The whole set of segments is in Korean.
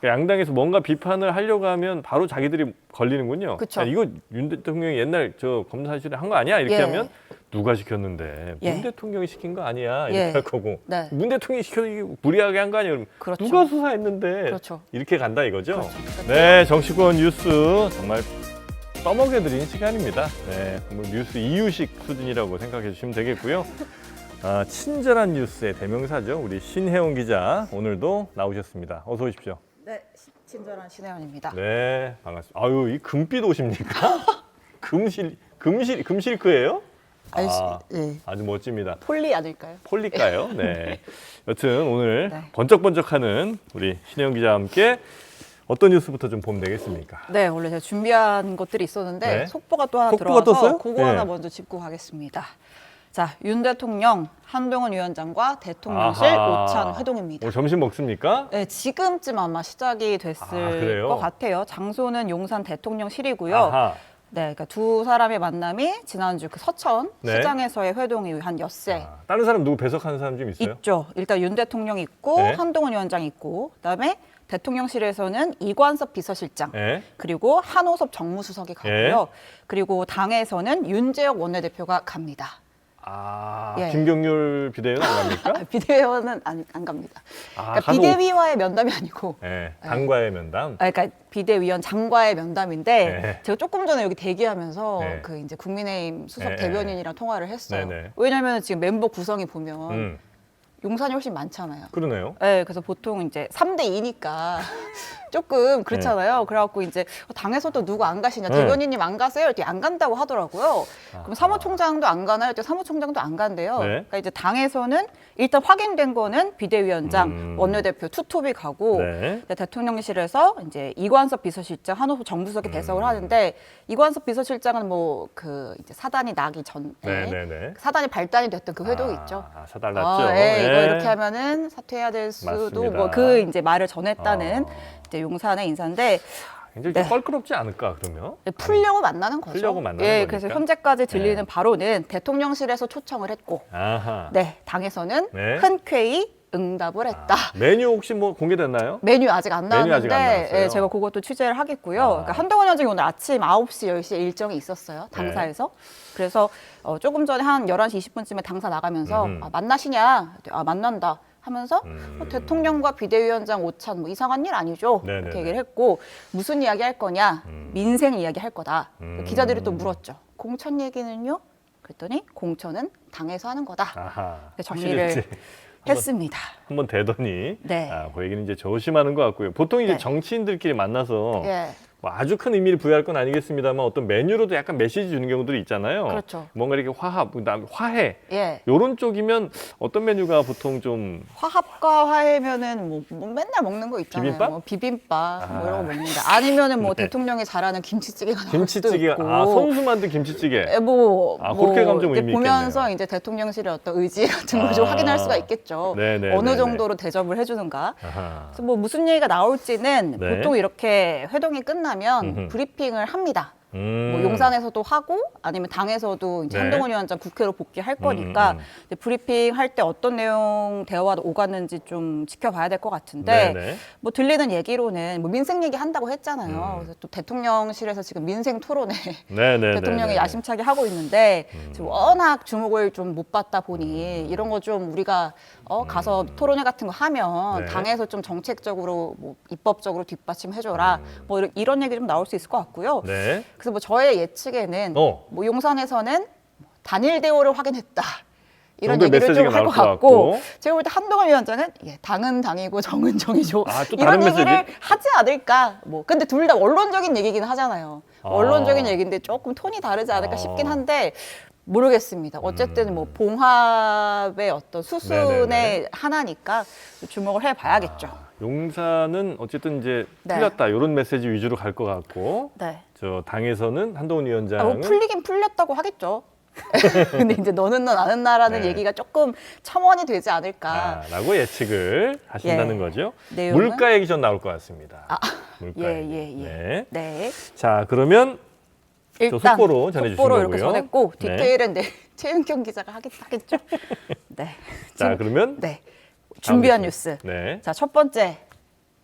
양당에서 뭔가 비판을 하려고 하면 바로 자기들이 걸리는군요. 그쵸. 야, 이거 윤 대통령이 옛날 저 검사실에 한 거 아니야? 이렇게 예. 하면 누가 시켰는데 예. 문 대통령이 시킨 거 아니야? 이렇게 예. 할 거고 네. 문 대통령이 시켜서 이게 무리하게 한 거 아니야? 그러면 그렇죠. 누가 수사했는데 그렇죠. 이렇게 간다 이거죠? 그렇죠. 네, 정치권 뉴스 정말 떠먹여드리는 시간입니다. 네, 뭐 뉴스 이유식 수준이라고 생각해 주시면 되겠고요. 친절한 뉴스의 대명사죠. 우리 신혜원 기자 오늘도 나오셨습니다. 어서 오십시오. 네, 친절한 신혜원입니다. 네, 반갑습니다. 아유, 이 금빛 옷입니까? 금실크예요? 아니, 예. 아주 멋집니다. 폴리 아닐까요? 폴리까요? 네. 여튼 오늘 네. 번쩍번쩍하는 우리 신혜원 기자와 함께 어떤 뉴스부터 좀 보면 되겠습니까? 네, 원래 제가 준비한 것들이 있었는데 네. 속보가 또 하나 속보가 들어와서 떴어요? 그거 네. 하나 먼저 짚고 가겠습니다. 자, 윤 대통령, 한동훈 위원장과 대통령실 아하. 오찬 회동입니다. 오, 점심 먹습니까? 네, 지금쯤 아마 시작이 됐을 그래요? 것 같아요. 장소는 용산 대통령실이고요. 아하. 네, 그러니까 두 사람의 만남이 지난주 그 서천 네. 시장에서의 회동이 한 엿새 다른 사람 누구 배석하는 사람 좀 있어요? 있죠. 일단 윤 대통령이 있고 네. 한동훈 위원장이 있고 그다음에 대통령실에서는 이관섭 비서실장 네. 그리고 한호섭 정무수석이 가고요. 그리고 당에서는 윤재혁 원내대표가 갑니다. 예. 김경률 비대위원 안 갑니까? 비대위원은 안 갑니다. 그러니까 가서 비대위와의 면담이 아니고 네, 당과의 면담. 그러니까 비대위원장과의 면담인데 네. 제가 조금 전에 여기 대기하면서 네. 그 이제 국민의힘 수석 네. 대변인이랑 통화를 했어요. 네, 네. 왜냐하면 지금 멤버 구성이 보면 용산이 훨씬 많잖아요. 그러네요. 네, 그래서 보통 이제 3대 2니까 조금 그렇잖아요. 그래갖고 이제 당에서도 누구 안 가시냐, 네. 대변인님 안 가세요? 이렇게 안 간다고 하더라고요. 그럼 사무총장도 안 가나요? 이렇게 사무총장도 안 간대요. 네. 그러니까 이제 당에서는 일단 확인된 거는 비대위원장, 원내대표 투톱이 가고 네. 이제 대통령실에서 이제 이관섭 비서실장, 한호섭 정부석이 배석을 하는데 이관섭 비서실장은 뭐 그 이제 사단이 나기 전에 네. 사단이 발단이 됐던 그 회동이 있죠. 사달랐죠. 예, 이거 네. 이렇게 하면은 사퇴해야 될 수도 맞습니다. 뭐 그 이제 말을 전했다는 이제 용산의 인사인데 굉장히 네. 좀 껄끄럽지 않을까 그러면? 풀려고 만나는 거죠. 풀려고 만나는 예, 거니까? 그래서 현재까지 들리는 네. 바로는 대통령실에서 초청을 했고, 아하. 네, 당에서는 네. 흔쾌히 응답을 했다. 메뉴 혹시 뭐 공개됐나요? 메뉴 아직 안 메뉴 아직 안 나왔는데 나왔어요? 예, 제가 그것도 취재를 하겠고요. 그러니까 한동훈 위원장이 오늘 아침 9시, 10시에 일정이 있었어요. 당사에서. 그래서 조금 전에 한 11시 20분쯤에 당사 나가면서 만나시냐? 만난다. 하면서 대통령과 비대위원장 오찬 뭐 이상한 일 아니죠? 네네네. 이렇게 얘기를 했고 무슨 이야기 할 거냐? 민생 이야기 할 거다. 기자들이 또 물었죠. 공천 얘기는요? 그랬더니 공천은 당에서 하는 거다. 아하. 정리를 확실했지. 했습니다. 한번 되더니 네. 그 얘기는 이제 조심하는 것 같고요. 보통 이제 네. 정치인들끼리 만나서 예. 뭐 아주 큰 의미를 부여할 건 아니겠습니다만 어떤 메뉴로도 약간 메시지 주는 경우들이 있잖아요. 그렇죠. 뭔가 이렇게 그다음에 화해 예. 요런 쪽이면 어떤 메뉴가 보통 좀 화합과 화해면은 뭐 맨날 먹는 거 있잖아요. 비빔밥? 뭐 비빔밥 뭐 이런 거 먹는다. 아니면은 뭐 네. 대통령이 잘하는 김치찌개가 나올 김치찌개, 수도 있고. 손수 만든 김치찌개. 그렇게 그렇게 가면 좀 의미 보면서 있겠네요. 이제 대통령실의 어떤 의지 같은 걸 좀 확인할 수가 있겠죠. 네네네네. 어느 정도로 대접을 해주는가. 아하. 그래서 뭐 무슨 얘기가 나올지는 네. 보통 이렇게 회동이 끝나면 브리핑을 합니다. 뭐 용산에서도 하고 아니면 당에서도 이제 네. 한동훈 위원장 국회로 복귀할 거니까 이제 브리핑 할 때 어떤 내용 대화가 오갔는지 좀 지켜봐야 될 것 같은데 네네. 뭐 들리는 얘기로는 뭐 민생 얘기 한다고 했잖아요. 그래서 또 대통령실에서 지금 민생 토론회 네네네. 대통령이 야심차게 하고 있는데 지금 워낙 주목을 좀 못 받다 보니 이런 거 좀 우리가 가서 토론회 같은 거 하면 네. 당에서 좀 정책적으로 뭐 입법적으로 뒷받침해줘라 뭐 이런 얘기 좀 나올 수 있을 것 같고요. 네. 그래서 뭐 저의 예측에는 어. 뭐 용산에서는 단일 대오를 확인했다. 이런 정도의 얘기를 좀 메시지가 할 것 나올 것 같고 같고. 제가 볼 때 한동훈 위원장은 당은 당이고 정은 정이죠. 또 이런 다른 얘기를 메시지? 하지 않을까. 뭐 근데 둘 다 원론적인 얘기긴 하잖아요. 원론적인 얘기인데 조금 톤이 다르지 않을까 싶긴 한데 모르겠습니다. 어쨌든 뭐 봉합의 어떤 수순의 네네네. 하나니까 주목을 해봐야겠죠. 용산은 어쨌든 이제 네. 풀렸다 이런 메시지 위주로 갈 것 같고 네. 저 당에서는 한동훈 뭐 위원장은 풀리긴 풀렸다고 하겠죠. 근데 이제 너는 너 나는 나라는 네. 얘기가 조금 첨언이 되지 않을까. 라고 예측을 하신다는 예. 거죠. 내용은? 물가 얘기 전 나올 것 같습니다. 물가 예, 얘기. 예, 예. 네. 네. 자, 그러면 일단 속보로 전해주신 속보로 이렇게 거고요. 전했고 네. 디테일은 네, 최윤경 기자가 하겠죠. 네. 자, 그러면 네. 준비한 다음 뉴스. 네. 자, 첫 번째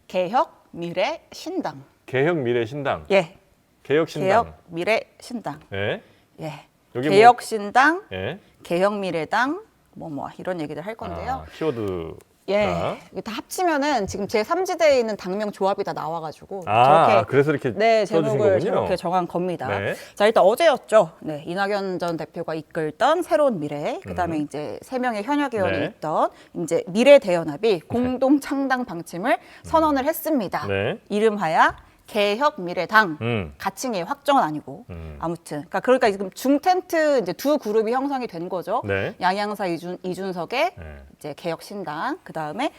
개혁 미래 신당. 개혁 미래 신당. 예. 개혁 신당. 개혁 미래 신당. 예. 예. 여기 개혁 신당, 예. 개혁 미래당 뭐 이런 얘기들 할 건데요. 키워드. 예. 이게 다 합치면은 지금 제 3지대에 있는 당명 조합이 다 나와가지고 그래서 이렇게 네, 써주신 제목을 거군요. 저렇게 정한 겁니다. 네. 자, 일단 어제였죠. 네, 이낙연 전 대표가 이끌던 새로운 미래, 그다음에 이제 3명의 현역 의원이 네. 있던 이제 미래 대연합이 공동 창당 방침을 선언을 했습니다. 네. 이름하여 개혁 미래당. 가칭의 확정은 아니고 아무튼 그러니까 지금 중텐트 이제 두 그룹이 형성이 된 거죠. 네. 양양사 이준석의 네. 이제 개혁 신당, 그다음에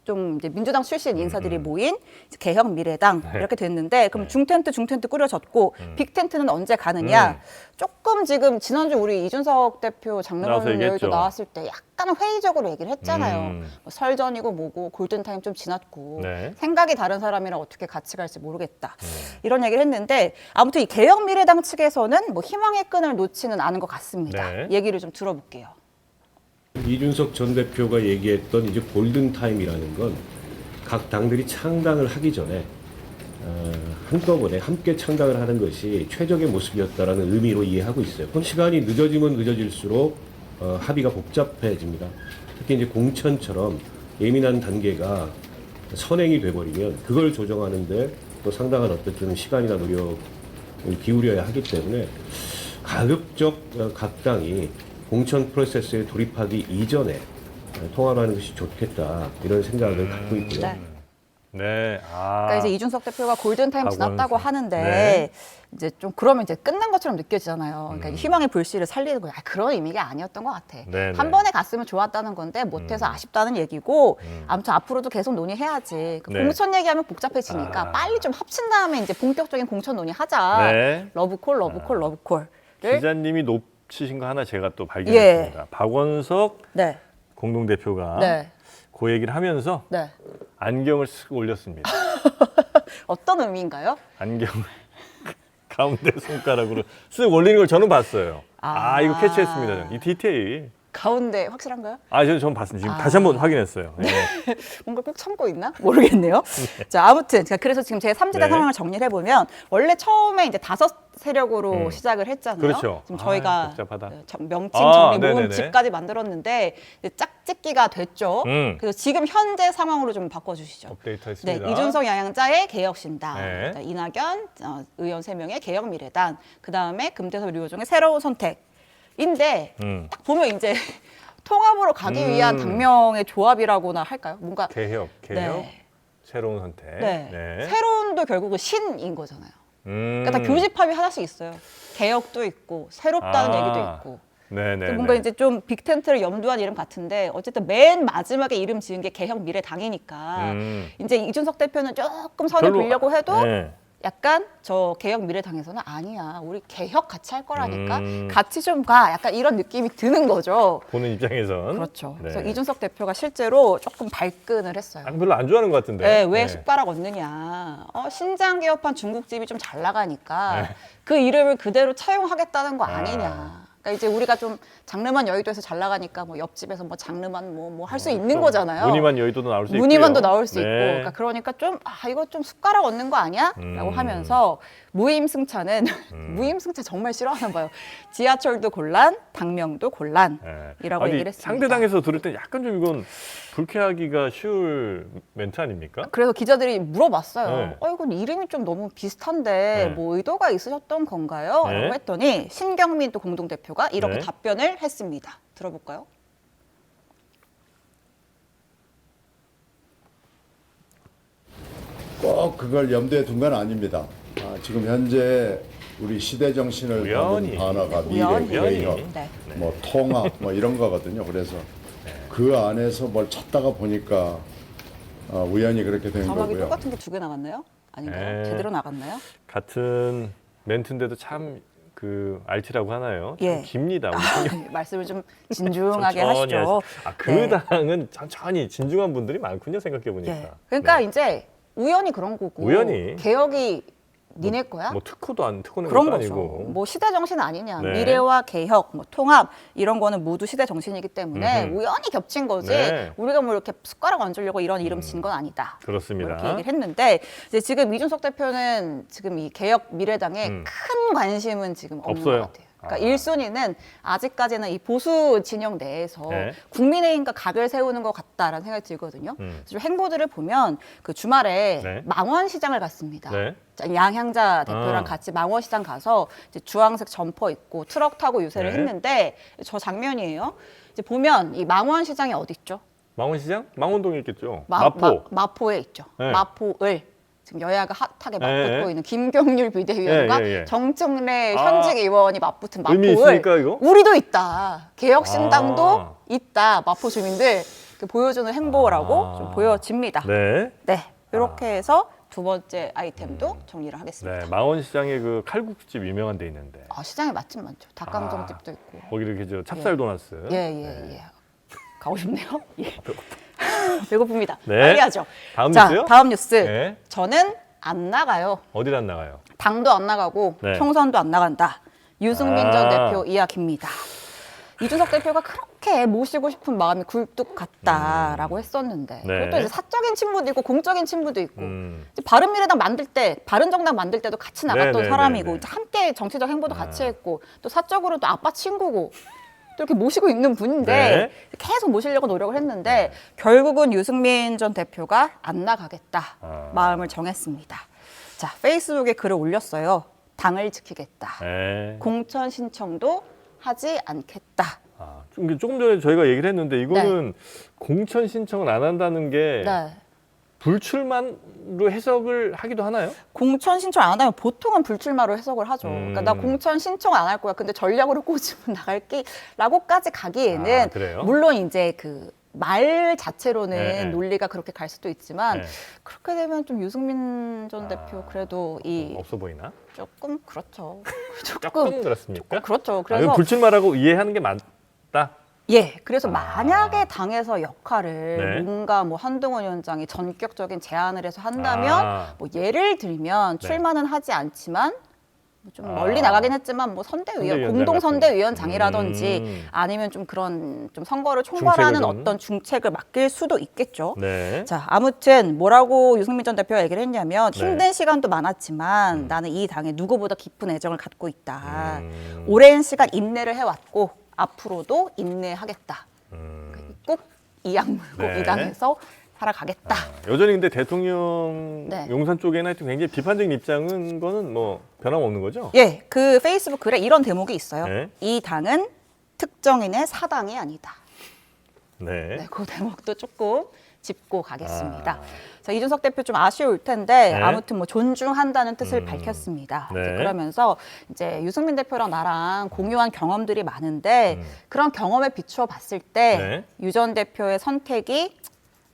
좀 이제 민주당 출신 인사들이 모인 이제 개혁 미래당 네. 이렇게 됐는데 그럼 중텐트 꾸려졌고 빅텐트는 언제 가느냐? 조금 지금 지난주 우리 이준석 대표 나와서 장르론 얘기했죠. 여의도 나왔을 때 약간 회의적으로 얘기를 했잖아요. 음. 뭐 설전이고 뭐고 골든타임 좀 지났고 네. 생각이 다른 사람이랑 어떻게 같이 갈지 모르겠다. 이런 얘기를 했는데 아무튼 이 개혁 미래당 측에서는 뭐 희망의 끈을 놓지는 않은 것 같습니다. 네. 얘기를 좀 들어볼게요. 이준석 전 대표가 얘기했던 이제 골든 타임이라는 건 각 당들이 창당을 하기 전에 한꺼번에 함께 창당을 하는 것이 최적의 모습이었다라는 의미로 이해하고 있어요. 그럼 시간이 늦어지면 늦어질수록 합의가 복잡해집니다. 특히 이제 공천처럼 예민한 단계가 선행이 돼버리면 그걸 조정하는데 또 상당한 어떤 좀 시간이나 노력을 기울여야 하기 때문에 가급적 각 당이 공천 프로세스에 돌입하기 이전에 통합하는 것이 좋겠다 이런 생각을 갖고 있고요. 네. 네. 그러니까 이제 이준석 대표가 골든타임 지났다고 박원순. 하는데 네. 이제 좀 그러면 이제 끝난 것처럼 느껴지잖아요. 그러니까 희망의 불씨를 살리는 거예요. 그런 의미가 아니었던 것 같아. 네, 한 네. 번에 갔으면 좋았다는 건데 못해서 아쉽다는 얘기고 아무튼 앞으로도 계속 논의해야지. 그 네. 공천 얘기하면 복잡해지니까 빨리 좀 합친 다음에 이제 본격적인 공천 논의하자. 네. 러브콜. 기자님이 놓치신 거 하나 제가 또 발견했습니다. 박원석 네. 공동대표가 네. 그 얘기를 하면서 네. 안경을 쓱 올렸습니다. 어떤 의미인가요? 안경을 가운데 손가락으로 쓱 올리는 걸 저는 봤어요. 이거 캐치했습니다. 저는. 이 디테일. 가운데 확실한가요? 저는 봤습니다. 지금 다시 한번 확인했어요. 네. 뭔가 꼭 참고 있나? 모르겠네요. 자, 아무튼 그래서 지금 제 3지대 네. 상황을 정리를 해보면 원래 처음에 이제 5 세력으로 시작을 했잖아요. 그렇죠. 지금 저희가 복잡하다. 명칭 정리 모음 네네네. 집까지 만들었는데 이제 짝짓기가 됐죠. 그래서 지금 현재 상황으로 좀 바꿔주시죠. 업데이트했습니다. 네, 이준석 양양자의 개혁신당, 네. 그다음에 이낙연 의원 3명의 개혁미래당, 그다음에 금태섭 류호정의 새로운 선택인데 딱 보면 이제 통합으로 가기 위한 당명의 조합이라고나 할까요? 뭔가 개혁, 네. 새로운 선택. 네. 새로운도 결국은 신인 거잖아요. 그러니까 다 음. 교집합이 하나씩 있어요. 개혁도 있고 새롭다는 얘기도 있고. 네네. 뭔가 이제 좀 빅텐트를 염두한 이름 같은데 어쨌든 맨 마지막에 이름 지은 게 개혁 미래당이니까 이제 이준석 대표는 조금 선을 별로- 보려고 해도 네. 약간 저 개혁 미래당에서는 아니야. 우리 개혁 같이 할 거라니까. 음. 같이 좀 가. 약간 이런 느낌이 드는 거죠. 보는 입장에선. 그렇죠. 네. 그래서 이준석 대표가 실제로 조금 발끈을 했어요. 별로 안 좋아하는 것 같은데. 네, 왜 네. 숟가락 얻느냐. 신장 개업한 중국집이 좀 잘 나가니까 네. 그 이름을 그대로 차용하겠다는 거 아니냐. 그러니까 이제 우리가 좀 장르만 여의도에서 잘 나가니까 뭐 옆집에서 뭐 장르만 뭐 할 수 있는 거잖아요. 무늬만 여의도도 나올 수 있고. 무늬만도 나올 수 있고. 그러니까 좀 이거 좀 숟가락 얻는 거 아니야? 라고 하면서 무임승차는 무임승차 정말 싫어하나 봐요. 지하철도 곤란, 당명도 곤란이라고 얘기를 했습니다. 상대당에서 들을 때 약간 좀 이건 불쾌하기가 쉬울 멘트 아닙니까? 그래서 기자들이 물어봤어요. 네. 이건 이름이 좀 너무 비슷한데 네. 뭐 의도가 있으셨던 건가요? 네. 라고 했더니 신경민 또 공동대표가 이렇게 네. 답변을 했습니다. 들어볼까요? 꼭 그걸 염두에 둔 건 아닙니다. 지금 현재 우리 시대 정신을 우연히. 담은 단어가 미래, 우연히. 개혁, 네. 뭐 통합, 뭐 이런 거거든요. 그래서 그 안에서 뭘 찾다가 보니까 우연히 그렇게 된 자막이 거고요. 똑같은 게 2개 나갔나요? 아닌가요? 네. 제대로 나갔나요? 같은 멘트인데도 참 그 알티라고 하나요? 참 예. 깁니다. 말씀을 좀 진중하게 천천히 하시죠. 그 네. 당은 천천히 진중한 분들이 많군요. 생각해 보니까. 예. 그러니까 네. 이제 우연히 그런 거고 우연히. 개혁이 니네 거야? 뭐 특허는 그런 것도 거죠. 아니고. 뭐 시대 정신 아니냐. 네. 미래와 개혁, 뭐 통합 이런 거는 모두 시대 정신이기 때문에 우연히 겹친 거지. 네. 우리가 뭐 이렇게 숟가락 얹으려고 이런 이름 진 건 아니다. 그렇습니다. 뭐 이렇게 얘기를 했는데 이제 지금 이준석 대표는 지금 이 개혁 미래당에 큰 관심은 지금 없는 없어요. 것 같아요. 그러니까 1순위는 아직까지는 이 보수 진영 내에서 네. 국민의힘과 각을 세우는 것 같다라는 생각이 들거든요. 좀 행보들을 보면 그 주말에 네. 망원시장을 갔습니다. 네. 양향자 대표랑 아. 같이 망원시장 가서 이제 주황색 점퍼 입고 트럭 타고 유세를 네. 했는데 저 장면이에요. 이제 보면 이 망원시장이 어디 있죠? 망원시장? 망원동에 있겠죠. 마포에 있죠. 네. 마포을 지금 여야가 핫하게 맞붙고 네. 있는 김경률 비대위원과 예, 예, 예. 정청래 아. 현직 의원이 맞붙은 의미 마포을 있습니까, 이거? 우리도 있다. 개혁신당도 아. 있다. 마포 주민들 그 보여주는 행보라고 아. 좀 보여집니다. 네. 네, 이렇게 해서 두 번째 아이템도 정리를 하겠습니다. 네. 망원시장에 그 칼국수집 유명한 데 있는데. 아, 시장에 맛집 많죠. 닭강정집도 있고. 거기 이렇게 저 찹쌀 도나스. 예. 가고 싶네요. 예. 배고픕니다. 네. 빨리 하죠. 다음 자, 뉴스요? 다음 뉴스. 네. 저는 안 나가요. 어디를 안 나가요? 당도 안 나가고 네. 총선도 안 나간다. 유승민 전 아. 대표 이야기입니다. 이준석 대표가 그렇게 모시고 싶은 마음이 굴뚝 같다라고 했었는데 네. 그것도 이제 사적인 친분도 있고 공적인 친분도 있고 음. 이제 바른미래당 만들 때 바른정당 만들 때도 같이 나갔던 네, 사람이고 네, 네. 이제 함께 정치적 행보도 같이 했고 또 사적으로 또 아빠 친구고 또 이렇게 모시고 있는 분인데 네. 계속 모시려고 노력을 했는데 결국은 유승민 전 대표가 안 나가겠다 아. 마음을 정했습니다. 자, 페이스북에 글을 올렸어요. 당을 지키겠다. 네. 공천 신청도 하지 않겠다. 아, 조금 전에 저희가 얘기를 했는데 이거는 공천 신청을 안 한다는 게 네. 불출마로 해석을 하기도 하나요? 공천 신청 안 하면 보통은 불출마로 해석을 하죠. 그러니까 나 음. 공천 신청 안 할 거야. 근데 전략으로 꽂으면 나갈게라고까지 가기에는 아, 그래요? 물론 이제 그 말 자체로는 네, 네. 논리가 그렇게 갈 수도 있지만 네. 그렇게 되면 좀 유승민 전 대표 그래도 이 없어 보이나? 조금 그렇죠. 조금 그렇습니까? 그렇죠. 아, 그래서 이건 불출마라고 이해하는 게 맞다. 예, 그래서 만약에 당에서 역할을 네. 뭔가 뭐 한동훈 위원장이 전격적인 제안을 해서 한다면 아. 뭐 예를 들면 네. 출마는 하지 않지만 뭐좀 아. 멀리 나가긴 했지만 뭐 선대위원, 선대위원장 공동 같은. 선대위원장이라든지 아니면 좀 그런 좀 선거를 총괄하는 중책을 좀. 어떤 중책을 맡길 수도 있겠죠. 네. 자, 아무튼 뭐라고 유승민 전 대표가 얘기를 했냐면 네. 힘든 시간도 많았지만 나는 이 당에 누구보다 깊은 애정을 갖고 있다. 음. 오랜 시간 인내를 해왔고 앞으로도 인내하겠다. 꼭 이 약물고 네. 이 당에서 살아가겠다. 여전히 근데 대통령 네. 용산 쪽에는 하여튼 굉장히 비판적인 입장은 거는 뭐 변함없는 거죠? 예, 그 페이스북 글에 이런 대목이 있어요. 네. 이 당은 특정인의 사당이 아니다. 네. 네, 그 대목도 조금 짚고 가겠습니다. 아. 자, 이준석 대표 좀 아쉬울 텐데 네. 아무튼 뭐 존중한다는 뜻을 밝혔습니다. 네. 이제 그러면서 이제 유승민 대표랑 나랑 공유한 경험들이 많은데 그런 경험에 비추어 봤을 때 네. 유 전 대표의 선택이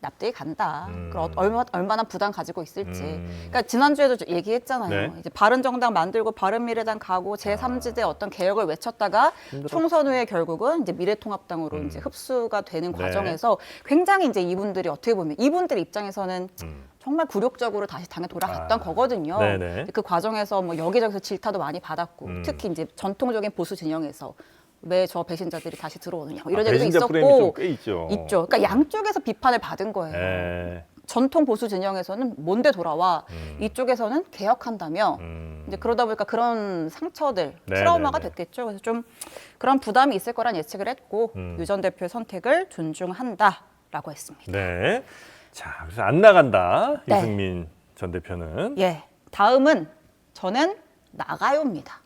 납득이 간다. 그럼 얼마나 부담 가지고 있을지. 그러니까 지난주에도 얘기했잖아요. 네. 이제 바른정당 만들고 바른미래당 가고 제3지대 어떤 개혁을 외쳤다가 총선 후에 결국은 이제 미래통합당으로 이제 흡수가 되는 네. 과정에서 굉장히 이제 이분들이 어떻게 보면 이분들 입장에서는 정말 굴욕적으로 다시 당에 돌아갔던 거거든요. 네네. 그 과정에서 뭐 여기저기서 질타도 많이 받았고 특히 이제 전통적인 보수 진영에서 왜 저 배신자들이 다시 들어오느냐 뭐 이런 얘기도 배신자 프레임이 좀 있었고 꽤 있죠. 있죠. 그러니까 양쪽에서 비판을 받은 거예요. 네. 전통 보수 진영에서는 뭔데 돌아와 이쪽에서는 개혁한다며 이제 그러다 보니까 그런 상처들 네, 트라우마가 네, 네. 됐겠죠. 그래서 좀 그런 부담이 있을 거란 예측을 했고 유 전 대표의 선택을 존중한다라고 했습니다. 네. 자, 그래서 안 나간다. 네. 유승민 전 대표는. 예, 다음은 저는 나가요입니다.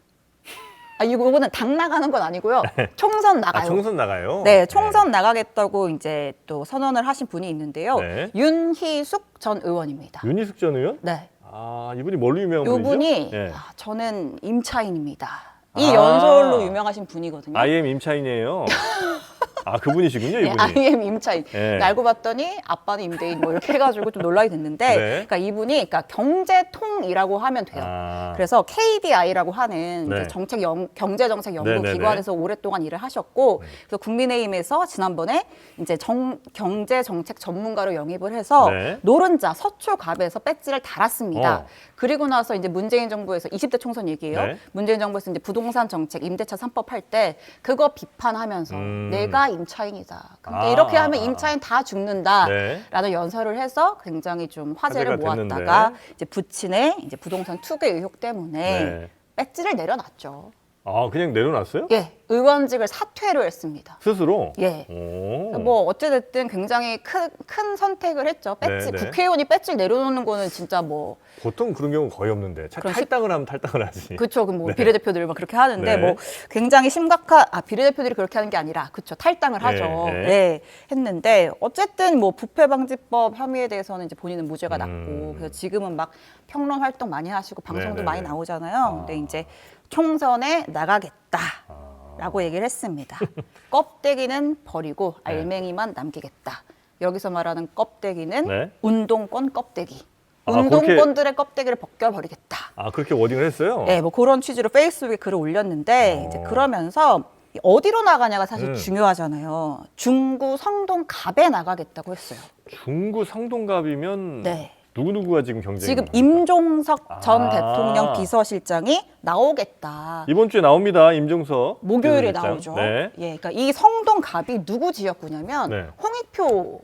아, 이거는 당 나가는 건 아니고요. 총선 나가요. 아, 총선 나가요? 네, 총선 나가겠다고 이제 또 선언을 하신 분이 있는데요. 네. 윤희숙 전 의원입니다. 윤희숙 전 의원? 네, 아, 이분이 뭘로 유명한 분이죠? 이분이 네. 저는 임차인입니다. 이 아. 연설로 유명하신 분이거든요. I am 임차인이에요. 아, 그분이시군요, 예, 이분이. IM 임차인. 예. 알고 봤더니 아빠는 임대인 뭐 이렇게 해가지고 좀 논란이 됐는데, 네. 그러니까 이분이 그러니까 경제통이라고 하면 돼요. 아. 그래서 KDI라고 하는 네. 이제 경제정책 연구 네네네. 기관에서 오랫동안 일을 하셨고, 그래서 국민의힘에서 지난번에 이제 경제정책 전문가로 영입을 해서 네. 노른자 서초갑에서 배지를 달았습니다. 어. 그리고 나서 이제 문재인 정부에서 20대 총선 얘기예요. 네. 문재인 정부에서 이제 부동산 정책, 임대차 3법 할 때 그거 비판하면서 내가 임차인이다. 근데 아, 이렇게 하면 아, 아. 임차인 다 죽는다라는 네. 연설을 해서 굉장히 좀 화제를 화제가 모았다가 됐는데. 이제 부친의 이제 부동산 투기 의혹 때문에 네. 배지를 내려놨죠. 아, 그냥 내려놨어요? 예, 의원직을 사퇴를 했습니다. 스스로? 예. 오. 뭐 어찌됐든 굉장히 큰 선택을 했죠. 배지 네, 네. 국회의원이 배지를 내려놓는 거는 진짜 뭐 보통 그런 경우 거의 없는데. 그런 탈당을 하면 탈당을 하지. 그렇죠. 뭐 네. 비례대표들 막 그렇게 하는데 네. 뭐 굉장히 심각한 비례대표들이 그렇게 하는 게 아니라 그렇죠. 탈당을 네, 하죠. 네. 네. 했는데 어쨌든 뭐 부패방지법 혐의에 대해서는 이제 본인은 무죄가 났고 그래서 지금은 막 평론 활동 많이 하시고 방송도 네, 네, 많이 네. 나오잖아요. 근데 이제 총선에 나가겠다라고 얘기를 했습니다. 껍데기는 버리고 네. 알맹이만 남기겠다. 여기서 말하는 껍데기는 네. 운동권 껍데기. 아, 운동권들의 껍데기를 벗겨버리겠다. 아, 그렇게 워딩을 했어요? 네, 뭐 그런 취지로 페이스북에 글을 올렸는데 이제 그러면서 어디로 나가냐가 사실 중요하잖아요. 중구 성동갑에 나가겠다고 했어요. 중구 성동갑이면 네. 누구누구가 지금 경쟁이 지금 됩니까? 임종석 전 아. 대통령 비서실장이 나오겠다. 이번 주에 나옵니다. 임종석. 목요일에 비서실장. 나오죠. 네. 예, 그러니까 이 성동갑이 누구 지역구냐면 네. 홍익표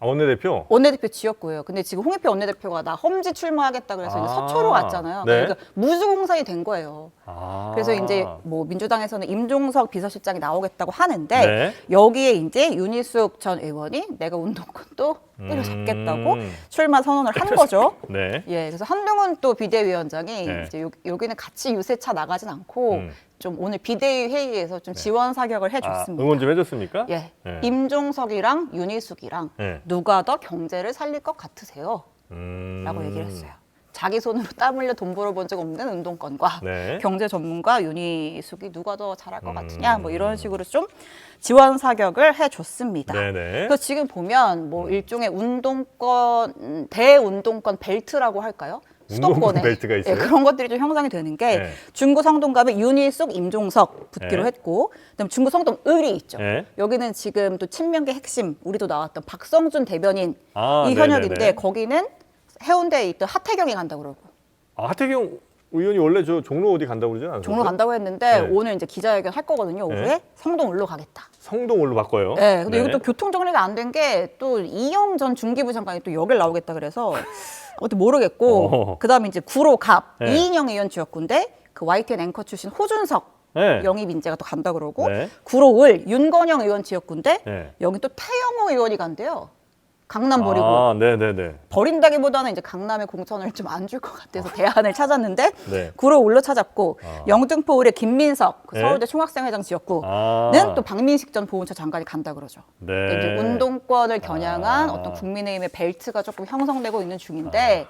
아, 원내대표? 원내대표 지역구예요. 근데 지금 홍익표 원내대표가 나 험지 출마하겠다 그래서 이제 아. 서초로 갔잖아요. 네. 그러니까 무주공산이 된 거예요. 아. 그래서 이제 뭐 민주당에서는 임종석 비서실장이 나오겠다고 하는데 네. 여기에 이제 윤희숙 전 의원이 내가 운동권도 때려잡겠다고 출마 선언을 한 거죠. 네. 예, 그래서 한동훈 또 비대위원장이 네. 이제 여기는 같이 유세차 나가진 않고 좀 오늘 비대위 회의에서 좀 지원 사격을 아, 해줬습니다. 응원 좀 해줬습니까? 예, 네. 임종석이랑 윤희숙이랑 네. 누가 더 경제를 살릴 것 같으세요? 라고 얘기를 했어요. 자기 손으로 땀 흘려 돈 벌어본 적 없는 운동권과 네. 경제 전문가 윤희숙이 누가 더 잘할 것 같으냐 뭐 이런 식으로 좀 지원 사격을 해줬습니다. 네네. 그래서 지금 보면 뭐 일종의 운동권 대운동권 벨트라고 할까요? 운동권 수도권에 벨트가 있어요? 예, 그런 것들이 좀 형성이 되는 게 네. 중구 성동갑에 윤희숙, 임종석 붙기로 네. 했고, 그다음 중구 성동 을이 있죠. 네. 여기는 지금 또 친명계 핵심 우리도 나왔던 박성준 대변인 아, 이 네네네. 현역인데 거기는 해운대에 있던 하태경이 간다 그러고 아, 하태경 의원이 원래 저 종로 어디 간다고 그러지 않았어요? 종로 간다고 했는데 네. 오늘 이제 기자회견 할 거거든요. 오후에 네. 성동 을로 가겠다. 성동으로 바꿔요. 네, 근데 네. 이것도 교통 정리가 안 된 게 또 이영 전 중기부 장관이 또 여길 나오겠다 그래서 어떻게 모르겠고 어. 그다음에 이제 구로갑 네. 이인영 의원 지역구인데 그 YTN 앵커 출신 호준석 네. 영입 인재가 또 간다 그러고 네. 구로을 윤건영 의원 지역구인데 네. 여기 또 태영호 의원이 간대요. 강남 버리고 아, 네네네. 버린다기보다는 이제 강남에 공천을 좀 안 줄 것 같아서 대안을 찾았는데 네. 구로울로 찾았고 아. 영등포 을의 김민석 그 네. 서울대 총학생회장 지역구는 아. 또 박민식 전 보훈처 장관이 간다 그러죠. 네. 그러니까 이제 운동권을 겨냥한 아. 어떤 국민의힘의 벨트가 조금 형성되고 있는 중인데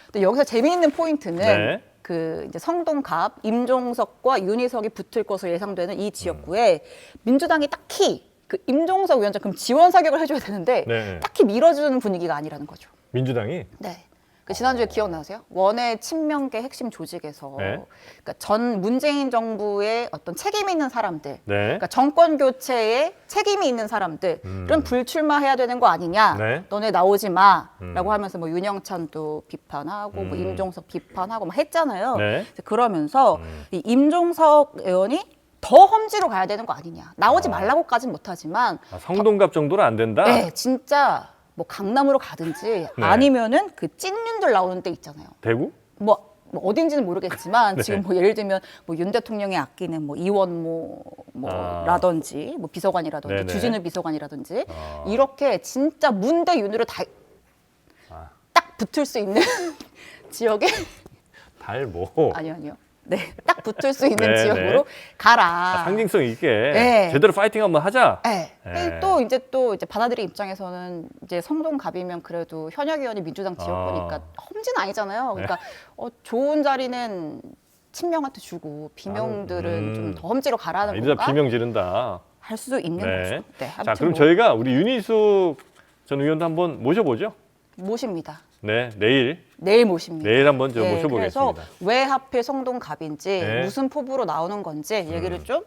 근데 여기서 재미있는 포인트는 네. 그 이제 성동갑 임종석과 윤희석이 붙을 것으로 예상되는 이 지역구에 민주당이 딱히 그 임종석 위원장 그럼 지원 사격을 해줘야 되는데 네. 딱히 밀어주는 분위기가 아니라는 거죠. 민주당이 네. 그 지난주에 기억나세요? 원외 친명계 핵심 조직에서 네. 그러니까 전 문재인 정부의 어떤 책임 있는 사람들, 네. 그러니까 정권 교체에 책임이 있는 사람들은 불출마해야 되는 거 아니냐? 네. 너네 나오지 마라고 하면서 뭐 윤영찬도 비판하고 뭐 임종석 비판하고 막 했잖아요. 네. 그러면서 이 임종석 의원이 더 험지로 가야 되는 거 아니냐? 나오지 말라고까지는 못하지만 아, 성동갑 정도는 안 된다? 네, 진짜 뭐 강남으로 가든지 네. 아니면은 그 찐윤들 나오는 데 있잖아요. 대구? 뭐 어딘지는 모르겠지만 네. 지금 뭐 예를 들면 뭐 윤 대통령이 아끼는 뭐 이원모라든지 뭐 비서관이라든지 네네. 주진우 비서관이라든지 아. 이렇게 진짜 문 대 윤으로 다 딱 붙을 수 있는 지역에 달뭐 아니요. 네, 딱 붙을 수 있는 네, 지역으로 네. 가라. 상징성 있게 네. 제대로 파이팅 한번 하자. 네. 네. 또 이제 받아들인 입장에서는 이제 성동갑이면 그래도 현역 의원이 민주당 지역구니까 험지는 아니잖아요. 그러니까 좋은 자리는 친명한테 주고 비명들은 좀 더 험지로 가라는 이러다 건가? 비명 지른다. 할 수 있는 네. 거죠. 네, 자, 아무튼 그럼 뭐 저희가 우리 윤희숙 전 의원도 한번 모셔보죠. 모십니다. 네, 내일 모십니다. 내일 한번 저 예, 모셔보겠습니다. 그래서 왜 하필 성동갑인지 네. 무슨 포부로 나오는 건지 얘기를 좀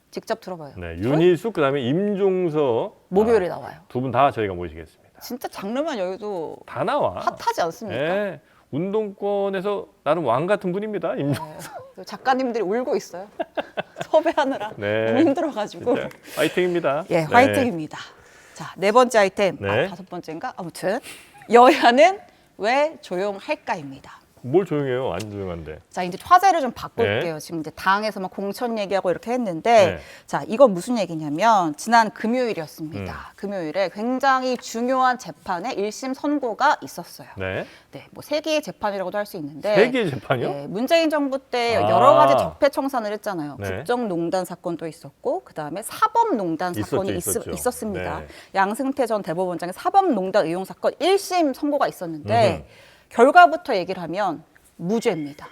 직접 들어봐요. 네, 윤희숙 그다음에 임종서 목요일에 나와요. 두 분 다 저희가 모시겠습니다. 진짜 장르만 여기도 다 나와. 핫하지 않습니까? 네, 운동권에서 나름 왕 같은 분입니다. 임종. 네. 작가님들이 울고 있어요. 섭외하느라 네. 너무 힘들어가지고. 진짜 화이팅입니다. 예, 네. 화이팅입니다. 자, 네 번째 아이템, 네. 다섯 번째인가? 아무튼 여야는 왜 조용할까입니다. 뭘 조용해요? 안 조용한데. 자, 이제 화제를 좀 바꿀게요. 네. 지금 이제 당에서 막 공천 얘기하고 이렇게 했는데, 네. 자, 이건 무슨 얘기냐면 지난 금요일이었습니다. 금요일에 굉장히 중요한 재판에 1심 선고가 있었어요. 네. 네, 뭐 세 개의 재판이라고도 할 수 있는데, 세 개의 재판이요? 네, 문재인 정부 때 아. 여러 가지 적폐청산을 했잖아요. 네. 국정농단 사건도 있었고, 그 다음에 사법농단 사건이 있었죠. 있었습니다. 네. 양승태 전 대법원장의 사법농단 의혹 사건 1심 선고가 있었는데, 결과부터 얘기를 하면 무죄입니다.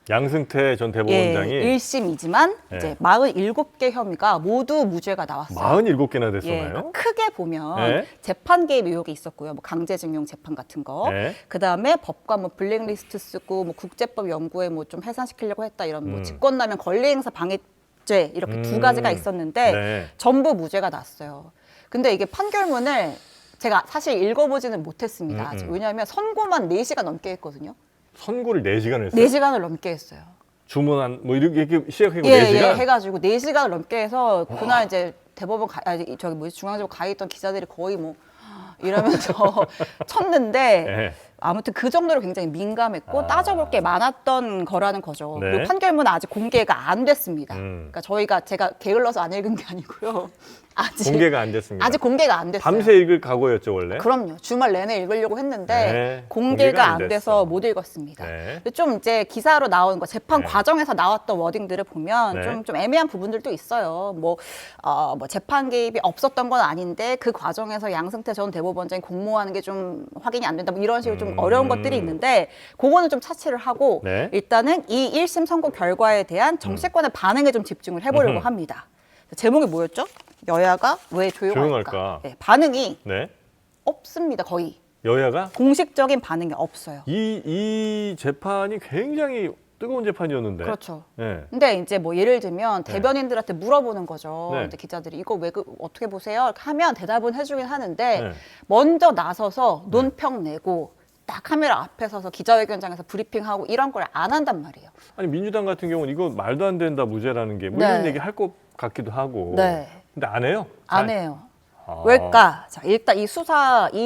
양승태 전 대법원장이 예, 1심이지만 네. 이제 47개 혐의가 모두 무죄가 나왔어요. 47개나 예, 됐었나요? 그러니까 크게 보면 네. 재판 개입 의혹이 있었고요. 뭐 강제징용 재판 같은 거. 네. 그다음에 법관 뭐 블랙리스트 쓰고 뭐 국제법 연구에 뭐 좀 해산시키려고 했다 이런 뭐 직권남용 권리행사 방해죄 이렇게 두 가지가 있었는데 네. 전부 무죄가 났어요. 근데 이게 판결문을 제가 사실 읽어보지는 못했습니다. 아직. 왜냐하면 선고만 4시간 넘게 했거든요. 선고를 4시간 했어요. 4시간을 넘게 했어요. 주문한 뭐 이렇게 시작하고 예, 4시간. 예, 해가지고 4시간을 넘게 해서 그날 이제 대법원 저기 뭐지 중앙지법 가 있던 기자들이 거의 뭐 이러면서 쳤는데 네. 아무튼 그 정도로 굉장히 민감했고 따져볼 게 많았던 거라는 거죠. 네. 그리고 판결문은 아직 공개가 안 됐습니다. 음. 그러니까 제가 게을러서 안 읽은 게 아니고요. 아직 공개가 안 됐습니다. 아직 공개가 안 됐어요. 밤새 읽을 각오였죠 원래. 그럼요. 주말 내내 읽으려고 했는데 네, 공개가 안 됐어. 돼서 못 읽었습니다. 네. 근데 좀 이제 기사로 나온 거 재판 네. 과정에서 나왔던 워딩들을 보면 네. 좀 애매한 부분들도 있어요. 뭐 재판 개입이 없었던 건 아닌데 그 과정에서 양승태 전 대법원장이 공모하는 게 좀 확인이 안 된다. 뭐 이런 식으로 좀 어려운 것들이 있는데 그거는 좀 차치를 하고 네. 일단은 이 1심 선고 결과에 대한 정치권의 반응에 좀 집중을 해보려고 합니다. 제목이 뭐였죠? 여야가 왜 조용할까? 조용할까? 네, 반응이 네. 없습니다. 거의 여야가 공식적인 반응이 없어요. 이 재판이 굉장히 뜨거운 재판이었는데. 그렇죠. 네. 근데 이제 뭐 예를 들면 대변인들한테 물어보는 거죠. 네. 이제 기자들이 이거 왜 어떻게 보세요? 이렇게 하면 대답은 해주긴 하는데 네. 먼저 나서서 논평 내고 딱 카메라 앞에 서서 기자회견장에서 브리핑하고 이런 걸 안 한단 말이에요. 아니 민주당 같은 경우는 이거 말도 안 된다 무죄라는 게 뭐 이런 네. 얘기 할 것 같기도 하고. 네. 근데 안 해요? 안 잘? 해요. 아. 왜일까? 자, 일단 이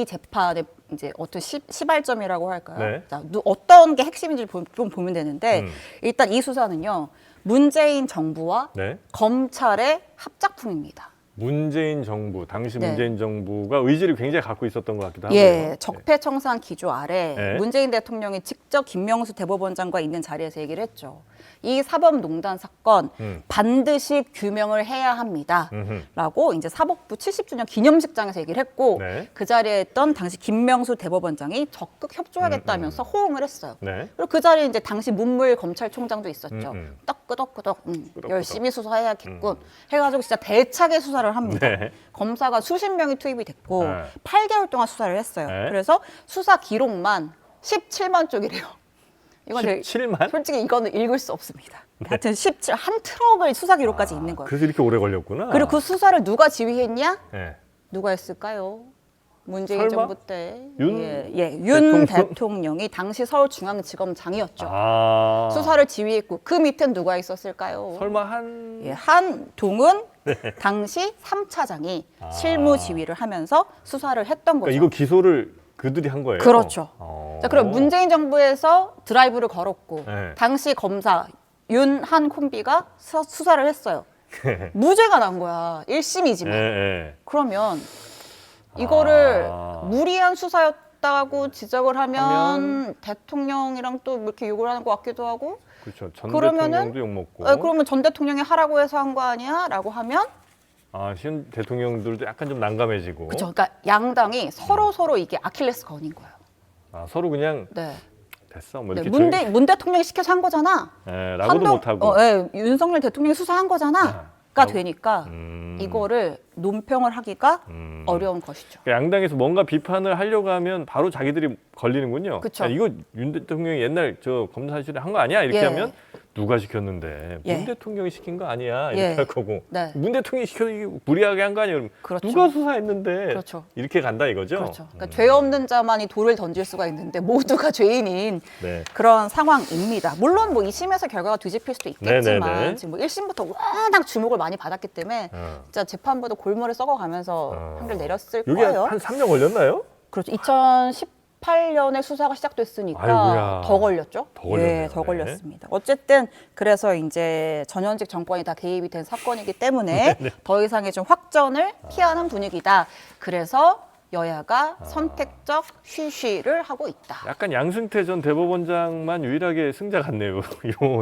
재판의 이제 어떤 시발점이라고 할까요? 네. 자, 어떤 게 핵심인지 좀 보면 되는데 일단 이 수사는요 문재인 정부와 네. 검찰의 합작품입니다. 문재인 정부, 당시 네. 문재인 정부가 의지를 굉장히 갖고 있었던 것 같기도 하고요. 예, 적폐청산 기조 아래 네. 문재인 대통령이 직접 김명수 대법원장과 있는 자리에서 얘기를 했죠. 이 사법농단 사건 반드시 규명을 해야 합니다라고 이제 사법부 70주년 기념식장에서 얘기를 했고 네. 그 자리에 있던 당시 김명수 대법원장이 적극 협조하겠다면서 호응을 했어요. 네. 그리고 그 자리에 이제 당시 문무일 검찰총장도 있었죠. 음. 끄덕끄덕 끄덕끄덕. 열심히 수사해야겠군 해가지고 진짜 대차게 수사를 합니다. 네. 검사가 수십 명이 투입이 됐고 네. 8개월 동안 수사를 했어요. 네. 그래서 수사 기록만 17만 쪽이래요. 이건 되게 17만? 솔직히 이거는 읽을 수 없습니다. 하여튼 17, 한 트럭의 수사 기록까지 있는 거예요. 그래서 이렇게 오래 걸렸구나. 그리고 그 수사를 누가 지휘했냐? 네. 누가 했을까요? 문재인 설마? 정부 때 윤 윤 대통령? 대통령이 당시 서울중앙지검장이었죠. 아. 수사를 지휘했고 그 밑엔 누가 있었을까요? 설마 한 예, 한동훈 네. 당시 3차장이 실무 지휘를 하면서 수사를 했던 거죠. 그러니까 이거 기소를 그들이 한 거예요. 그렇죠. 어. 자, 그럼 문재인 정부에서 드라이브를 걸었고 네. 당시 검사 윤한 콤비가 수사를 했어요. 무죄가 난 거야. 1심이지만. 예, 예. 그러면 이거를 아. 무리한 수사였다고 지적을 하면 대통령이랑 또 이렇게 욕을 하는 것 같기도 하고 그렇죠. 전 그러면은- 대통령도 욕먹고. 그러면 전 대통령이 하라고 해서 한 거 아니야? 라고 하면 아, 현 대통령들도 약간 좀 난감해지고. 그렇죠. 그러니까 양당이 서로 이게 아킬레스 건인 거예요. 아, 서로 그냥 네. 됐어. 뭐 네, 이렇게 문 대통령이 시켜서 한 거잖아. 예, 라고도 못 하고. 윤석열 대통령이 수사한 거잖아. 가 라고- 되니까 이거를 논평을 하기가 어려운 것이죠. 그러니까 양당에서 뭔가 비판을 하려고 하면 바로 자기들이 걸리는군요. 그쵸. 야, 이거 윤 대통령이 옛날 저 검사실에 한 거 아니야? 이렇게 예. 하면 누가 시켰는데 예. 문 대통령이 시킨 거 아니야? 이렇게 예. 할 거고 네. 문 대통령이 시켜서 이게 무리하게 한 거 아니야? 그러면 그렇죠. 누가 수사했는데 그렇죠. 이렇게 간다 이거죠? 그렇죠. 그러니까 죄 없는 자만이 돌을 던질 수가 있는데 모두가 죄인인 네. 그런 상황입니다. 물론 뭐 2심에서 결과가 뒤집힐 수도 있겠지만 네네네. 지금 뭐 1심부터 워낙 주목을 많이 받았기 때문에 진짜 재판부도 골머리 썩어가면서 판결 내렸을 이게 거예요. 한 3년 걸렸나요? 그렇죠. 2018년에 수사가 시작됐으니까 아이고야. 더 걸렸죠. 더 걸렸네요. 예, 더 네. 걸렸습니다. 어쨌든 그래서 이제 전현직 정권이 다 개입이 된 사건이기 때문에 더 이상의 좀 확전을 피하는 분위기다. 그래서 여야가 선택적 쉬쉬를 하고 있다. 약간 양승태 전 대법원장만 유일하게 승자 같네요. 요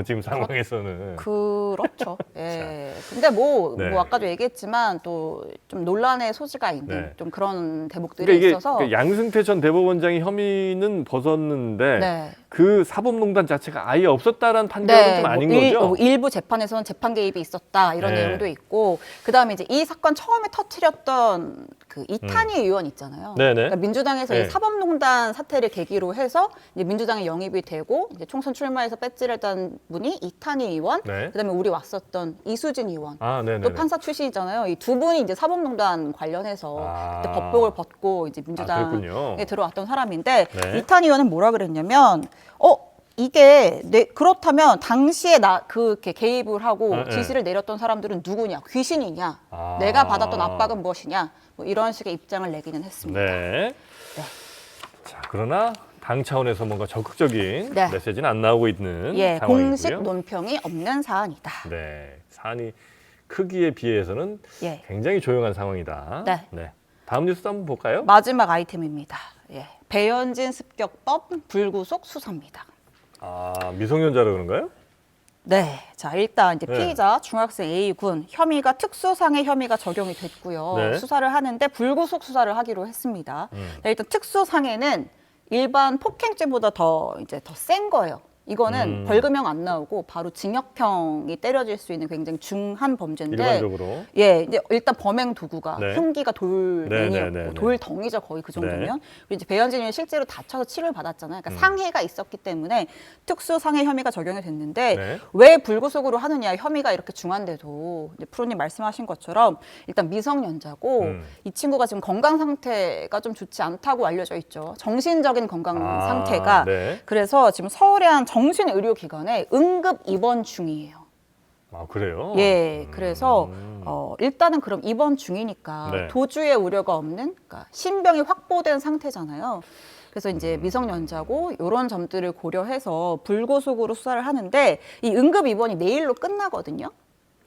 지금 상황에서는. 그렇죠. 예. 근데 뭐, 네. 뭐 아까도 얘기했지만 또 좀 논란의 소지가 있는 네. 좀 그런 대목들이 그러니까 이게 있어서 그러니까 양승태 전 대법원장이 혐의는 벗었는데 네. 그 사법농단 자체가 아예 없었다라는 판결은 좀 아닌 거죠? 일부 재판에서는 재판 개입이 있었다 이런 네. 내용도 있고 그다음에 이제 이 사건 처음에 터트렸던 그 이탄희 의원 있잖아요. 네네. 그러니까 민주당에서 네. 이 사법농단 사태를 계기로 해서 이제 민주당에 영입이 되고 이제 총선 출마해서 배지를 딴 분이 이탄희 의원, 네. 그다음에 우리 왔었던 이수진 의원. 아, 네네. 또 판사 출신이잖아요. 이 두 분이 이제 사법농단 관련해서 그때 법복을 벗고 이제 민주당에 그랬군요. 들어왔던 사람인데 네. 이탄희 의원은 뭐라 그랬냐면 이게 그렇다면 당시에 그렇게 개입을 하고 네, 네. 지시를 내렸던 사람들은 누구냐? 귀신이냐? 아. 내가 받았던 압박은 무엇이냐? 뭐 이런 식의 입장을 내기는 했습니다. 네. 자, 그러나 당 차원에서 뭔가 적극적인 네. 메시지는 안 나오고 있는 예, 상황이고요. 공식 논평이 없는 사안이다. 네. 사안이 크기에 비해서는 예. 굉장히 조용한 상황이다. 네. 다음 뉴스 한번 볼까요? 마지막 아이템입니다. 예. 배현진 습격법 불구속 수사입니다. 아, 미성년자라 그런가요? 네. 자, 일단 이제 네. 피의자 중학생 A군 혐의가 특수상해 혐의가 적용이 됐고요. 네. 수사를 하는데 불구속 수사를 하기로 했습니다. 자, 일단 특수상해는 일반 폭행죄보다 더 센 거예요. 이거는 벌금형 안 나오고 바로 징역형이 때려질 수 있는 굉장히 중한 범죄인데 일반적으로. 예, 이제 일단 범행 도구가 네. 흉기가 돌멩이였고 네. 돌덩이죠 거의 그 정도면. 네. 그리고 이제 배현진이 실제로 다쳐서 치료를 받았잖아요. 그러니까 상해가 있었기 때문에 특수상해 혐의가 적용이 됐는데 네. 왜 불구속으로 하느냐 혐의가 이렇게 중한데도 이제 프로님 말씀하신 것처럼 일단 미성년자고 이 친구가 지금 건강 상태가 좀 좋지 않다고 알려져 있죠. 정신적인 건강 상태가. 네. 그래서 지금 서울의 한 정신의료기관에 응급 입원 중이에요. 아, 그래요? 예, 그래서 일단은 그럼 입원 중이니까 네. 도주의 우려가 없는, 그러니까 신병이 확보된 상태잖아요. 그래서 이제 미성년자고 이런 점들을 고려해서 불구속으로 수사를 하는데 이 응급 입원이 내일로 끝나거든요.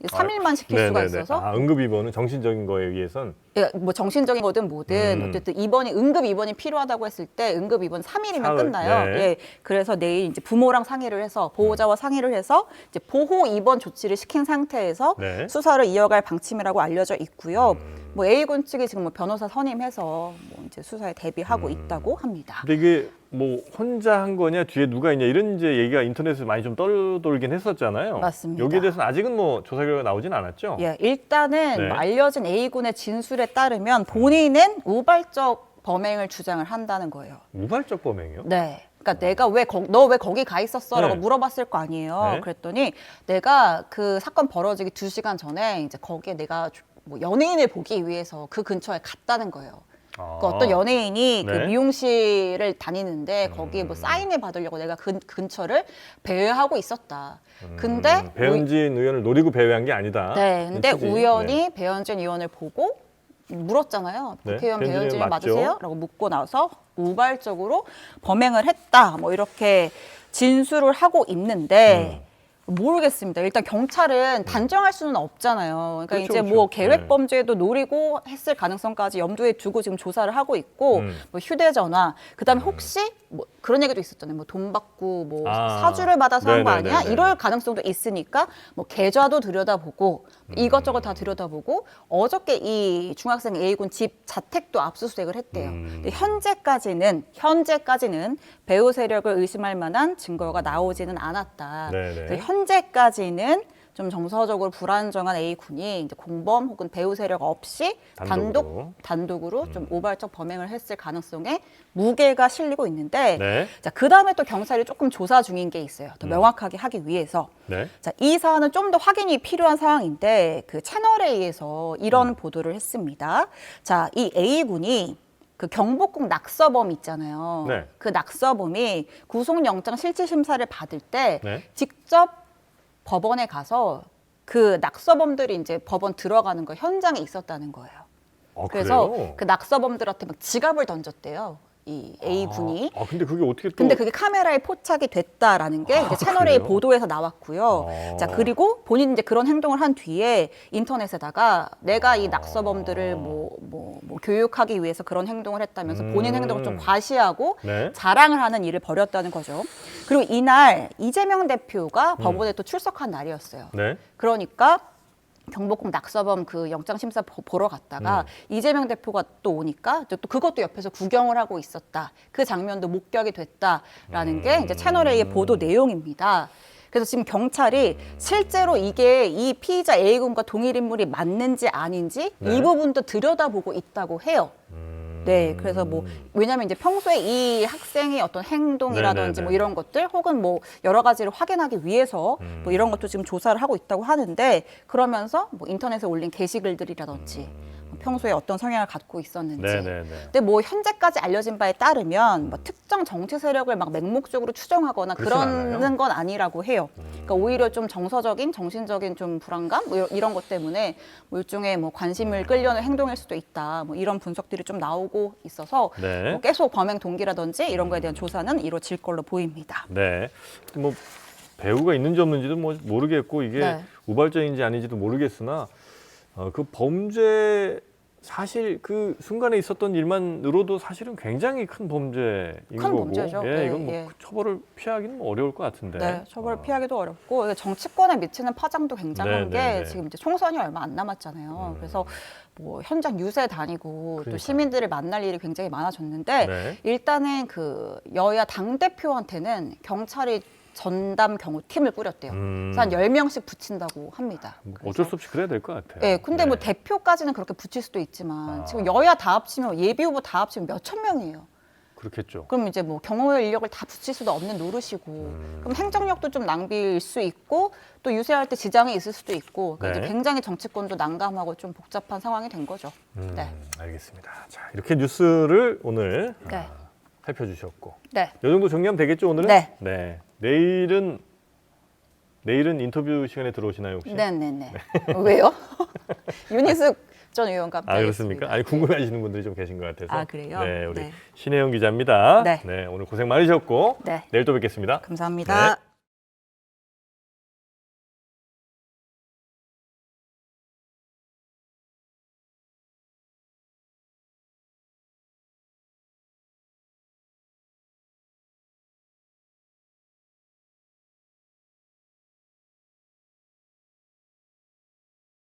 3일만 시킬 수가 네네네. 있어서 아, 응급 입원은 정신적인 거에 의해선 예, 뭐 정신적인 거든 뭐든 어쨌든 응급 입원이 필요하다고 했을 때 응급 입원 3일이면 사흘, 끝나요. 네. 예, 그래서 내일 이제 부모랑 상의를 해서 보호자와 상의를 해서 이제 보호 입원 조치를 시킨 상태에서 네. 수사를 이어갈 방침이라고 알려져 있고요. 뭐 A군 측이 지금 뭐 변호사 선임해서 뭐 이제 수사에 대비하고 있다고 합니다. 근데 이게 뭐 혼자 한 거냐 뒤에 누가 있냐 이런 이제 얘기가 인터넷에 많이 좀 떠돌긴 했었잖아요. 맞습니다. 여기에 대해서는 아직은 뭐 조사 결과가 나오진 않았죠. 예, 일단은 네. 뭐 알려진 A군의 진술에 따르면 본인은 우발적 범행을 주장을 한다는 거예요. 우발적 범행이요? 네. 그러니까 내가 너 왜 거기 가 있었어라고 네. 물어봤을 거 아니에요. 네. 그랬더니 내가 그 사건 벌어지기 2시간 전에 이제 거기에 내가 뭐 연예인을 보기 위해서 그 근처에 갔다는 거예요. 아. 그 어떤 연예인이 그 네. 미용실을 다니는데 거기에 뭐 사인을 받으려고 내가 그 근처를 배회하고 있었다. 근데 배현진 의원을 노리고 배회한 게 아니다. 네, 근데 이 취지. 우연히 네. 배현진 의원을 보고 물었잖아요. 네, 국회의원 배현진 배현진 의원 맞죠? 맞으세요? 라고 묻고 나서 우발적으로 범행을 했다. 뭐 이렇게 진술을 하고 있는데 모르겠습니다. 일단 경찰은 단정할 수는 없잖아요. 그러니까 그렇죠, 이제 그렇죠. 뭐 계획 네. 범죄도 노리고 했을 가능성까지 염두에 두고 지금 조사를 하고 있고 뭐 휴대전화, 그다음에 혹시 뭐 그런 얘기도 있었잖아요. 뭐 돈 받고 뭐 아. 사주를 받아서 한 거 아니야? 네네네네. 이럴 가능성도 있으니까 뭐 계좌도 들여다보고 이것저것 다 들여다보고 어저께 이 중학생 A군 집 자택도 압수수색을 했대요. 근데 현재까지는 배후 세력을 의심할 만한 증거가 나오지는 않았다. 네네. 그래서 현재까지는 좀 정서적으로 불안정한 A군이 이제 공범 혹은 배후 세력 없이 단독으로 좀 우발적 범행을 했을 가능성에 무게가 실리고 있는데 네. 자, 그다음에 또 경찰이 조금 조사 중인 게 있어요. 더 명확하게 하기 위해서. 네. 자, 이 사안은 좀 더 확인이 필요한 상황인데 그 채널A에서 이런 보도를 했습니다. 자, 이 A군이 그 경복궁 낙서범 있잖아요. 네. 그 낙서범이 구속영장 실질심사를 받을 때 네. 직접 법원에 가서 그 낙서범들이 이제 법원 들어가는 거 현장에 있었다는 거예요. 그래서 그래요? 그 낙서범들한테 막 지갑을 던졌대요. 이 A군이. 근데 그게 어떻게 또 근데 그게 카메라에 포착이 됐다라는 게 이제 채널A 그래요? 보도에서 나왔고요. 자, 그리고 본인이 이제 그런 행동을 한 뒤에 인터넷에다가 내가 이 낙서범들을 뭐 교육하기 위해서 그런 행동을 했다면서 본인 행동을 좀 과시하고 네. 자랑을 하는 일을 벌였다는 거죠. 그리고 이날 이재명 대표가 법원에 또 출석한 날이었어요. 네. 그러니까 경복궁 낙서범 그 영장 심사 보러 갔다가 이재명 대표가 또 오니까 또 그것도 옆에서 구경을 하고 있었다. 그 장면도 목격이 됐다라는 게 이제 채널A의 보도 내용입니다. 그래서 지금 경찰이 실제로 이게 이 피의자 A군과 동일 인물이 맞는지 아닌지 네. 이 부분도 들여다보고 있다고 해요. 네, 그래서 뭐 왜냐하면 이제 평소에 이 학생의 어떤 행동이라든지 네네네. 뭐 이런 것들 혹은 뭐 여러 가지를 확인하기 위해서 뭐 이런 것도 지금 조사를 하고 있다고 하는데 그러면서 뭐 인터넷에 올린 게시글들이라든지 뭐 평소에 어떤 성향을 갖고 있었는지. 네네네. 근데 뭐 현재까지 알려진 바에 따르면 뭐 특정 정치 세력을 막 맹목적으로 추정하거나 그렇진 그러는 않아요. 건 아니라고 해요. 그러니까 오히려 좀 정서적인, 정신적인 좀 불안감 뭐 이런 것 때문에 뭐 일종의 뭐 관심을 끌려는 행동일 수도 있다. 뭐 이런 분석들이 좀 나오고 있어서 네. 뭐 계속 범행 동기라든지 이런 거에 대한 조사는 이루어질 걸로 보입니다. 네. 뭐 배우가 있는지 없는지도 뭐 모르겠고 이게 네. 우발적인지 아닌지도 모르겠으나 그 범죄 사실 그 순간에 있었던 일만으로도 사실은 굉장히 큰 범죄인 큰 거고 범죄죠. 예, 네, 이건 뭐 예. 처벌을 피하기는 뭐 어려울 것 같은데. 네, 처벌을 피하기도 어렵고 정치권에 미치는 파장도 굉장한 네, 네, 게 네. 지금 이제 총선이 얼마 안 남았잖아요. 그래서 뭐 현장 유세 다니고 또 그러니까요. 시민들을 만날 일이 굉장히 많아졌는데 네. 일단은 그 여야 당 대표한테는 경찰이 전담 경호팀을 꾸렸대요. 그래서 한 10명씩 붙인다고 합니다. 뭐 그래서 어쩔 수 없이 그래야 될 것 같아요. 네, 근데 뭐 네. 대표까지는 그렇게 붙일 수도 있지만 지금 여야 다 합치면 예비 후보 다 합치면 몇천 명이에요. 그렇겠죠. 그럼 이제 뭐 경호 인력을 다 붙일 수도 없는 노릇이고 그럼 행정력도 좀 낭비일 수 있고 또 유세할 때 지장이 있을 수도 있고 그러니까 네. 이제 굉장히 정치권도 난감하고 좀 복잡한 상황이 된 거죠. 네. 알겠습니다. 자, 이렇게 뉴스를 오늘 네. 살펴주셨고 네. 이 정도 정리하면 되겠죠 오늘은? 네. 내일은 인터뷰 시간에 들어오시나요 혹시? 네네네. 왜요? 윤희숙 전 의원과 함께 그렇습니까? 아니 궁금해하시는 분들이 좀 계신 것 같아서. 아, 그래요? 네, 우리 네. 신혜영 기자입니다. 네. 오늘 고생 많으셨고 네. 내일 또 뵙겠습니다. 감사합니다. 네.